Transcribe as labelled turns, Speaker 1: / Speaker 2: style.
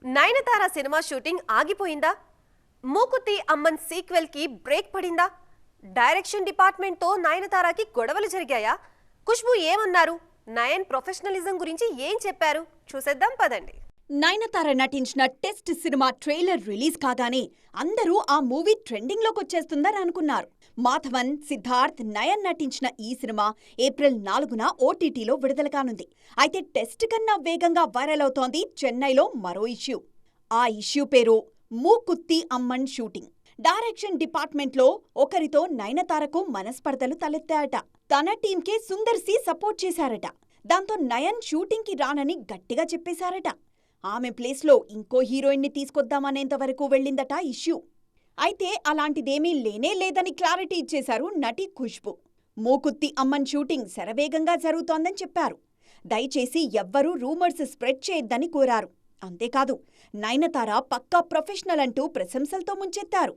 Speaker 1: నయనతార సినిమా షూటింగ్ ఆగిపోయిందా? మూకుత్తి అమ్మన్ సీక్వెల్ కి బ్రేక్ పడిందా? డైరెక్షన్ డిపార్ట్మెంట్ తో నయనతారకి గొడవలు జరిగాయా? ఖుష్బూ ఏమన్నారు? నయన్ ప్రొఫెషనలిజం గురించి ఏం చెప్పారు? చూసేద్దాం పదండి.
Speaker 2: నయనతార నటించిన టెస్ట్ సినిమా ట్రైలర్ రిలీజ్ కాగానే అందరూ ఆ మూవీ ట్రెండింగ్లోకి వచ్చేస్తుందని అనుకున్నారు. మాధవన్, సిద్ధార్థ్, నయన్ నటించిన ఈ సినిమా ఏప్రిల్ 4న ఓటీటీలో విడుదల కానుంది. అయితే టెస్ట్ కన్నా వేగంగా వైరల్ అవుతోంది చెన్నైలో మరో ఇష్యూ. ఆ ఇష్యూ పేరు మూకుత్తి అమ్మన్ షూటింగ్. డైరెక్షన్ డిపార్ట్మెంట్లో ఒకరితో నయనతారకు మనస్పర్ధలు తలెత్తాయట. తన టీంకే సుందర్ సి సపోర్ట్ చేశారట. దాంతో నయన్ షూటింగ్కి రానని గట్టిగా చెప్పేశారట. ఆమె ప్లేస్లో ఇంకో హీరోయిన్ని తీసుకొద్దామనేంతవరకు వెళ్ళిందట ఇష్యూ. అయితే అలాంటిదేమీ లేనే లేదని క్లారిటీ ఇచ్చేశారు నటి ఖుష్బూ. మూకుత్తి అమ్మన్ షూటింగ్ శరవేగంగా జరుగుతోందని చెప్పారు. దయచేసి ఎవ్వరూ రూమర్స్ స్ప్రెడ్ చేయొద్దని కోరారు. అంతేకాదు, నయనతార పక్కా ప్రొఫెషనల్ అంటూ ప్రశంసలతో ముంచెత్తారు.